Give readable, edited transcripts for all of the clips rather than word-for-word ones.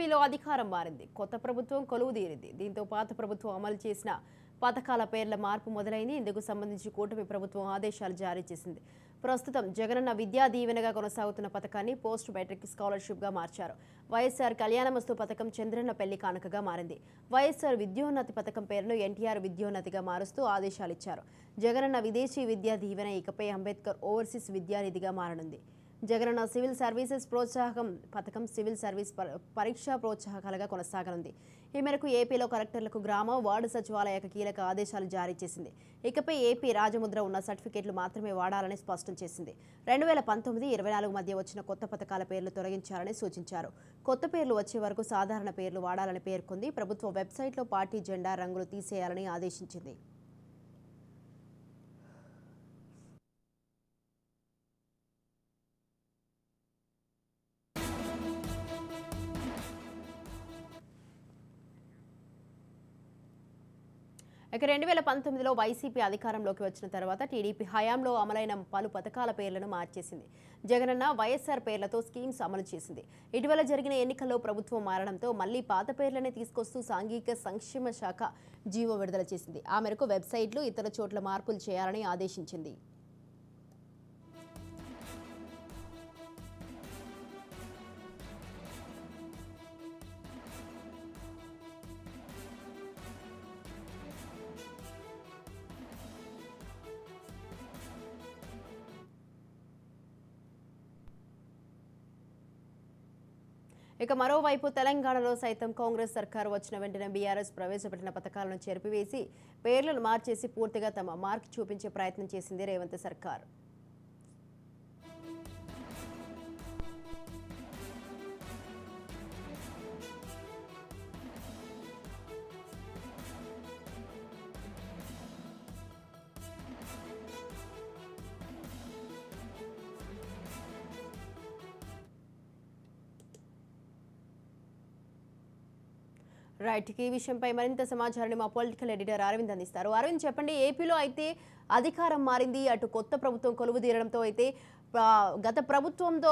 ఏపీలో అధికారం మారింది. కొత్త ప్రభుత్వం కొలువుదీరింది. దీంతో పాత ప్రభుత్వం అమలు చేసిన పథకాల పేర్ల మార్పు మొదలైంది. ఇందుకు సంబంధించి కూటమి ప్రభుత్వం ఆదేశాలు జారీ చేసింది. ప్రస్తుతం జగనన్న విద్యా దీవెనగా కొనసాగుతున్న పథకాన్ని పోస్ట్ మెట్రిక్ స్కాలర్షిప్గా మార్చారు. వైఎస్ఆర్ కళ్యాణమస్తు పథకం చంద్రన్న పెళ్లి కానుకగా మారింది. వైఎస్ఆర్ విద్యోన్నతి పథకం పేరును ఎన్టీఆర్ విద్యోన్నతిగా మారుస్తూ ఆదేశాలు ఇచ్చారు. జగనన్న విదేశీ విద్యా దీవెన ఇకపై అంబేద్కర్ ఓవర్సీస్ విద్యానిధిగా మారనుంది. జగనన్న సివిల్ సర్వీసెస్ ప్రోత్సాహకం పథకం సివిల్ సర్వీస్ పరీక్షా ప్రోత్సాహకాలుగా కొనసాగనుంది. ఈ మేరకు ఏపీలో కలెక్టర్లకు గ్రామ వార్డు సచివాలయాలకు కీలక ఆదేశాలు జారీ చేసింది. ఇకపై ఏపీ రాజముద్ర ఉన్న సర్టిఫికెట్లు మాత్రమే వాడాలని స్పష్టం చేసింది. 2019-24 మధ్య వచ్చిన కొత్త పథకాల పేర్లు తొలగించాలని సూచించారు. కొత్త పేర్లు వచ్చే వరకు సాధారణ పేర్లు వాడాలని పేర్కొంది. ప్రభుత్వ వెబ్సైట్లో పార్టీ జెండా రంగులు తీసేయాలని ఆదేశించింది. ఇక 2019లో వైసీపీ అధికారంలోకి వచ్చిన తర్వాత టీడీపీ హయాంలో అమలైన పలు పథకాల పేర్లను మార్చేసింది. జగనన్న వైఎస్ఆర్ పేర్లతో స్కీమ్స్ అమలు చేసింది. ఇటీవల జరిగిన ఎన్నికల్లో ప్రభుత్వం మారడంతో మళ్లీ పాత పేర్లనే తీసుకొస్తూ సాంఘిక సంక్షేమ శాఖ జీవో విడుదల చేసింది. ఆ మేరకు వెబ్సైట్లు ఇతర చోట్ల మార్పులు చేయాలని ఆదేశించింది. ఇక మరోవైపు తెలంగాణలో సైతం కాంగ్రెస్ సర్కారు వచ్చిన వెంటనే బీఆర్ఎస్ ప్రవేశపెట్టిన పథకాలను చెరిపివేసి పేర్లను మార్చేసి పూర్తిగా తమ మార్క్ చూపించే ప్రయత్నం చేసింది రేవంత్ సర్కార్. రైట్, ఈ విషయంపై మరింత సమాచారాన్ని మా పొలిటికల్ ఎడిటర్ అరవింద్ అందిస్తారు. అరవింద్, చెప్పండి, ఏపీలో అయితే అధికారం మారింది. అటు కొత్త ప్రభుత్వం కొలువుదీరడంతో అయితే గత ప్రభుత్వంతో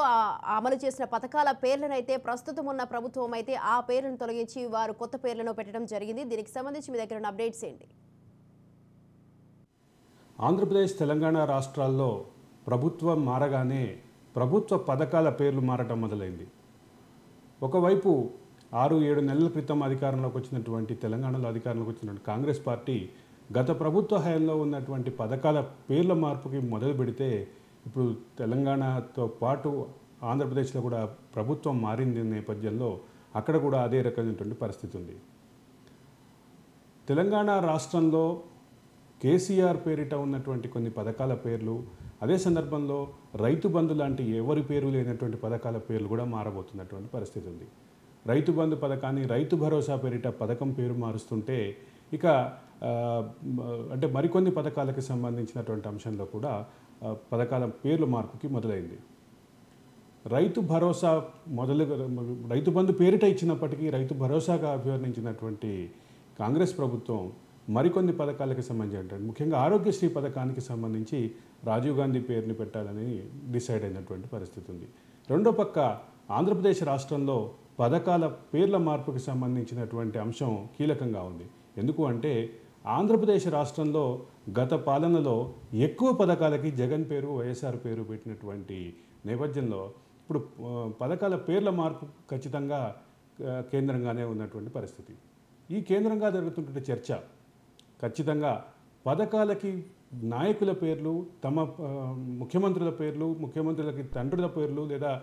అమలు చేసిన పథకాల పేర్లను అయితే ప్రస్తుతం ఉన్న ప్రభుత్వం అయితే ఆ పేర్లను తొలగించి వారు కొత్త పేర్లను పెట్టడం జరిగింది. దీనికి సంబంధించి మీ దగ్గర ఉన్న అప్డేట్స్ ఏంటి? ఆంధ్రప్రదేశ్, తెలంగాణ రాష్ట్రాల్లో ప్రభుత్వం మారగానే ప్రభుత్వ పథకాల పేర్లు మారటం మొదలైంది. ఒకవైపు 6-7 నెలల క్రితం అధికారంలోకి వచ్చినటువంటి తెలంగాణలో అధికారంలోకి వచ్చినటువంటి కాంగ్రెస్ పార్టీ గత ప్రభుత్వ హయాంలో ఉన్నటువంటి పథకాల పేర్ల మార్పుకి మొదలు పెడితే ఇప్పుడు తెలంగాణతో పాటు ఆంధ్రప్రదేశ్లో కూడా ప్రభుత్వం మారింది నేపథ్యంలో అక్కడ కూడా అదే రకమైనటువంటి పరిస్థితి ఉంది. తెలంగాణ రాష్ట్రంలో కేసీఆర్ పేరిట ఉన్నటువంటి కొన్ని పథకాల పేర్లు, అదే సందర్భంలో రైతు బంధు లాంటి ఎవరి పేరు లేనటువంటి పథకాల పేర్లు కూడా మారబోతున్నటువంటి పరిస్థితి ఉంది. రైతు బంధు పథకాన్ని రైతు భరోసా పేరిట పథకం పేరు మారుస్తుంటే ఇక అంటే మరికొన్ని పథకాలకు సంబంధించినటువంటి అంశంలో కూడా పథకాల పేర్ల మార్పుకి మొదలైంది. రైతు భరోసా రైతు బంధు పేరిట ఇచ్చినప్పటికీ రైతు భరోసాగా అభివర్ణించినటువంటి కాంగ్రెస్ ప్రభుత్వం మరికొన్ని పథకాలకు సంబంధించినటువంటి ముఖ్యంగా ఆరోగ్యశ్రీ పథకానికి సంబంధించి రాజీవ్ గాంధీ పేరుని పెట్టాలని డిసైడ్ అయినటువంటి పరిస్థితి ఉంది. రెండో పక్క ఆంధ్రప్రదేశ్ రాష్ట్రంలో పథకాల పేర్ల మార్పుకి సంబంధించినటువంటి అంశం కీలకంగా ఉంది. ఎందుకు అంటే ఆంధ్రప్రదేశ్ రాష్ట్రంలో గత పాలనలో ఎక్కువ పథకాలకి జగన్ పేరు, వైఎస్ఆర్ పేరు పెట్టినటువంటి నేపథ్యంలో ఇప్పుడు పథకాల పేర్ల మార్పు ఖచ్చితంగా కేంద్రంగానే ఉన్నటువంటి పరిస్థితి. ఈ కేంద్రంగా జరుగుతున్న చర్చ ఖచ్చితంగా పథకాలకి నాయకుల పేర్లు, తమ ముఖ్యమంత్రుల పేర్లు, ముఖ్యమంత్రులకి తండ్రుల పేర్లు లేదా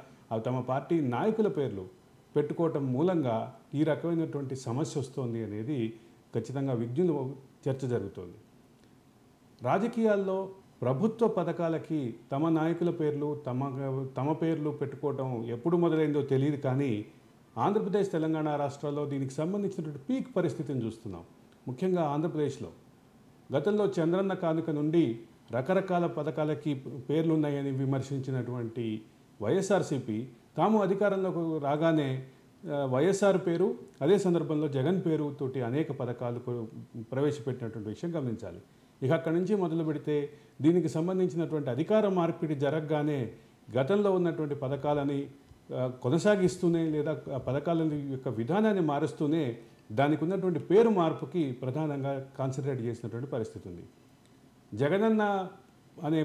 తమ పార్టీ నాయకుల పేర్లు పెట్టుకోవటం మూలంగా ఈ రకమైనటువంటి సమస్య వస్తుంది అనేది ఖచ్చితంగా విజ్ఞుల చర్చ జరుగుతోంది. రాజకీయాల్లో ప్రభుత్వ పథకాలకి తమ నాయకుల పేర్లు, తమ పేర్లు పెట్టుకోవటం ఎప్పుడు మొదలైందో తెలియదు. కానీ ఆంధ్రప్రదేశ్, తెలంగాణ రాష్ట్రాల్లో దీనికి సంబంధించినటువంటి పీక్ పరిస్థితిని చూస్తున్నాం. ముఖ్యంగా ఆంధ్రప్రదేశ్లో గతంలో చంద్రన్న కానుక నుండి రకరకాల పథకాలకి పేర్లున్నాయని విమర్శించినటువంటి వైఎస్ఆర్సీపీ తాము అధికారంలోకి రాగానే వైఎస్ఆర్ పేరు, అదే సందర్భంలో జగన్ పేరుతోటి అనేక పథకాలు ప్రవేశపెట్టినటువంటి విషయం గమనించాలి. ఇక అక్కడి నుంచి మొదలు పెడితే దీనికి సంబంధించినటువంటి అధికార మార్పిడి జరగగానే గతంలో ఉన్నటువంటి పథకాలని కొనసాగిస్తూనే లేదా ఆ పథకాల యొక్క విధానాన్ని మారుస్తూనే దానికి ఉన్నటువంటి పేరు మార్పుకి ప్రధానంగా కాన్సన్ట్రేట్ చేసినటువంటి పరిస్థితి ఉంది. జగనన్న అనే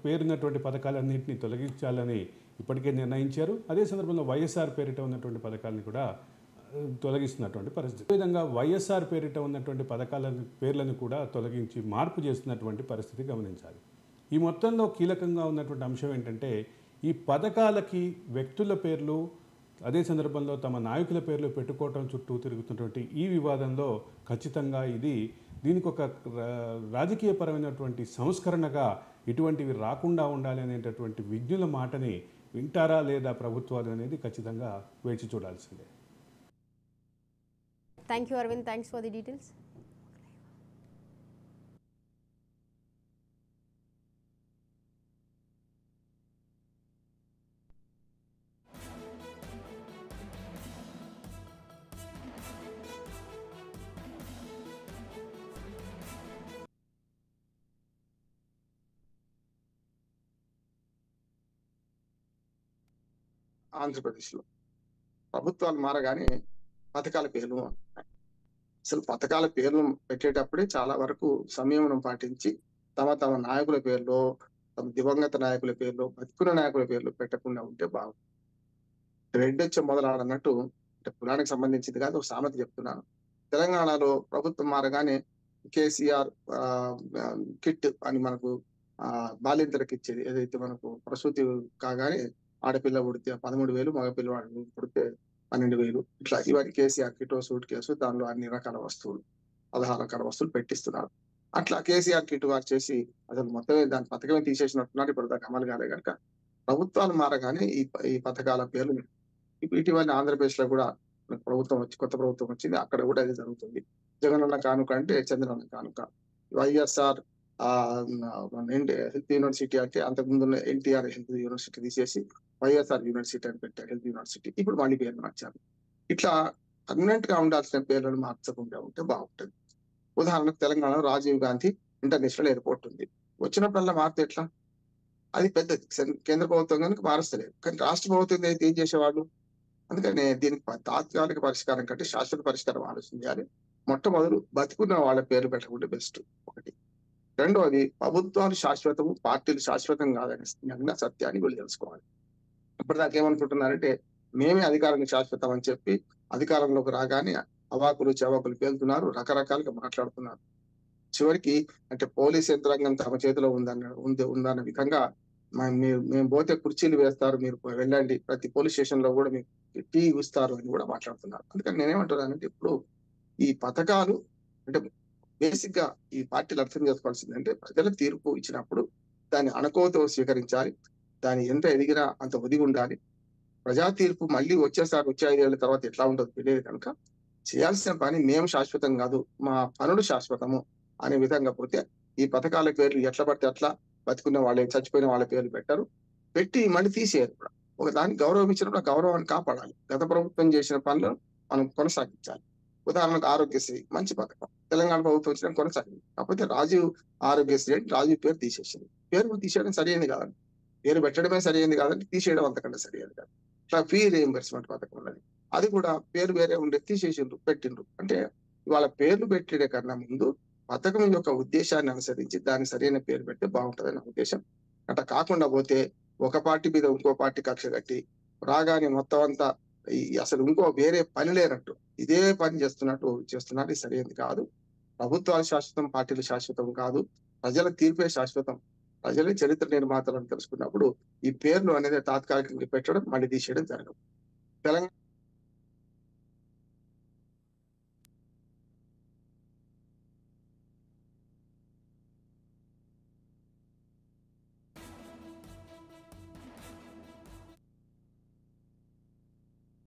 పేరున్నటువంటి పథకాలన్నింటినీ తొలగించాలని ఇప్పటికే నిర్ణయించారు. అదే సందర్భంలో వైఎస్ఆర్ పేరిట ఉన్నటువంటి పథకాలను కూడా తొలగిస్తున్నటువంటి పరిస్థితి. అదేవిధంగా వైఎస్ఆర్ పేరిట ఉన్నటువంటి పేర్లను కూడా తొలగించి మార్పు చేస్తున్నటువంటి పరిస్థితి గమనించాలి. ఈ మొత్తంలో కీలకంగా ఉన్నటువంటి అంశం ఏంటంటే ఈ పథకాలకి వ్యక్తుల పేర్లు అదే సందర్భంలో తమ నాయకుల పేర్లు పెట్టుకోవటం చుట్టూ తిరుగుతున్నటువంటి ఈ వివాదంలో ఖచ్చితంగా దీనికి ఒక రాజకీయపరమైనటువంటి సంస్కరణగా ఇటువంటివి రాకుండా ఉండాలి అనేటటువంటి విజ్ఞుల మాటని వింటారా లేదా ప్రభుత్వాలు అనేది ఖచ్చితంగా వేచి చూడాల్సిందే. Thank you Aravind, thanks for the details. ఆంధ్రప్రదేశ్లో ప్రభుత్వాలు మారగానే పథకాల పేర్లు అసలు పథకాల పేర్లు పెట్టేటప్పుడే చాలా వరకు సంయమనం పాటించి తమ నాయకుల పేర్లు, తమ దివంగత నాయకుల పేర్లు, బతుకున్న నాయకుల పేర్లు పెట్టకుండా ఉంటే బాగుంది. రెడ్ వచ్చే మొదలాడన్నట్టు, అంటే కులానికి సంబంధించింది కాదు, ఒక సామెత చెప్తున్నాను. తెలంగాణలో ప్రభుత్వం మారగానే కేసీఆర్ కిట్ అని మనకు బాలింతలకు ఇచ్చేది, ఏదైతే మనకు ప్రసూతి కాగానే ఆడపిల్ల పుడితే 13,000, మగపిల్లవాడు పుడితే 12,000, ఇట్లా ఇవన్నీ కేసీఆర్ కిట్, సూట్ కేసు, దానిలో అన్ని రకాల వస్తువులు 16 రకాల వస్తువులు పెట్టిస్తున్నారు. అట్లా కేసీఆర్ కిట్ వారు చేసి అసలు మొత్తమే దాని పథకమే తీసేసినట్టున్నారు. ఇప్పుడు దాకా అమలు కాలే కనుక ప్రభుత్వాలు మారగానే ఈ పథకాల పేర్లు ఇటీవల ఆంధ్రప్రదేశ్ లో కూడా కొత్త ప్రభుత్వం వచ్చింది, అక్కడ కూడా అది జరుగుతుంది. జగనన్న కానుక అంటే చంద్రన్న కానుక, వైఎస్ఆర్ హెల్త్ యూనివర్సిటీ అంటే అంతకుముందు ఎన్టీఆర్ హెల్త్ యూనివర్సిటీ తీసేసి వైఎస్ఆర్ యూనివర్సిటీ అని పెట్టారు, హెల్త్ యూనివర్సిటీ. ఇప్పుడు మళ్ళీ పేరు మార్చారు. ఇట్లా పర్మనెంట్ గా ఉండాల్సిన పేర్లను మార్చకుండా ఉంటే బాగుంటుంది. ఉదాహరణకు తెలంగాణలో రాజీవ్ గాంధీ ఇంటర్నేషనల్ ఎయిర్పోర్ట్ ఉంది. వచ్చినప్పుడల్లా మారితే ఎట్లా? అది పెద్దది, కేంద్ర ప్రభుత్వం కనుక మారుస్తలేదు. కానీ రాష్ట్ర ప్రభుత్వం అయితే ఏం చేసేవాళ్ళు? అందుకని దీనికి తాత్కాలిక పరిష్కారం కంటే శాశ్వత పరిష్కారం ఆలోచించాలి. మొట్టమొదలు బతికున్న వాళ్ళ పేరు పెట్టకుండా బెస్ట్ ఒకటి. రెండవది, ప్రభుత్వాలు శాశ్వతము, పార్టీలు శాశ్వతం కాదని సత్యాన్ని వీళ్ళు తెలుసుకోవాలి. ఇప్పటిదాకా ఏమనుకుంటున్నారంటే మేమే అధికారానికి శాశ్వతం అని చెప్పి అధికారంలోకి రాగానే అవాకులు చవాకులు పేలుతున్నారు, రకరకాలుగా మాట్లాడుతున్నారు. చివరికి అంటే పోలీస్ యంత్రాంగం తమ చేతిలో ఉందన్న విధంగా మేము పోతే కుర్చీలు వేస్తారు, మీరు వెళ్ళండి, ప్రతి పోలీస్ స్టేషన్ లో కూడా మీకు టీ ఇస్తారు అని కూడా మాట్లాడుతున్నారు. అందుకని నేనేమంటున్నానంటే ఇప్పుడు ఈ పథకాలు అంటే బేసిక్ గా ఈ పార్టీలు అర్థం చేసుకోవాల్సింది అంటే ప్రజల తీర్పు ఇచ్చినప్పుడు దాన్ని అణకువతో స్వీకరించాలి. దాన్ని ఎంత ఎదిగినా అంత ఒదిగి ఉండాలి. ప్రజా తీర్పు మళ్ళీ వచ్చే 5 ఏళ్ల తర్వాత ఎట్లా ఉంటుందో తెలియదు కనుక చేయాల్సిన పని మేము శాశ్వతం కాదు, మా పనులు శాశ్వతము అనే విధంగా పోతే ఈ పథకాల పేర్లు ఎట్లా పడితే అట్లా బతుకున్న వాళ్ళే, చచ్చిపోయిన వాళ్ళ పేర్లు పెట్టారు, పెట్టి మళ్ళీ తీసేయారు కూడా. ఒక దానికి గౌరవం ఇచ్చినప్పుడు గౌరవాన్ని కాపాడాలి. గత ప్రభుత్వం చేసిన పనులను మనం కొనసాగించాలి. ఉదాహరణకు ఆరోగ్యశ్రీ మంచి పథకం, తెలంగాణ ప్రభుత్వం వచ్చిన కొనసాగింది. కాకపోతే రాజీవ్ ఆరోగ్యశ్రీ అంటే రాజీవ్ పేరు తీసేసింది. పేరు తీసేయడం సరైనది కాదండి, పేరు పెట్టడమే సరైనది కాదంటే తీసేయడం అంతకంటే సరైనది కాదు. ఇట్లా ఫీ రీఎంబర్స్మెంట్ పథకం ఉన్నది, అది కూడా పేరు వేరే ఉండే తీసేసిండ్రు, పెట్టిండ్రు. అంటే ఇవాళ పేర్లు పెట్టే కన్నా ముందు పథకం యొక్క ఉద్దేశాన్ని అనుసరించి దాన్ని సరైన పేరు పెడితే బాగుంటుందని నా ఉద్దేశం. అట్లా కాకుండా పోతే ఒక పార్టీ మీద ఇంకో పార్టీ కక్ష కట్టి రాగానే మొత్తం అంతా అసలు ఇంకో వేరే పని లేనట్టు ఇదే పని చేస్తున్నారు. ఇది సరైనది కాదు. ప్రభుత్వాలు శాశ్వతం, పార్టీలు శాశ్వతం కాదు, ప్రజల తీర్పే శాశ్వతం. ప్రజలే చరిత్ర నిర్మాతలను తెలుసుకున్నప్పుడు ఈ పేర్లు అనేది తాత్కాలికంగా పెట్టడం, మళ్ళీ తీసేయడం జరగదు. తెలంగాణ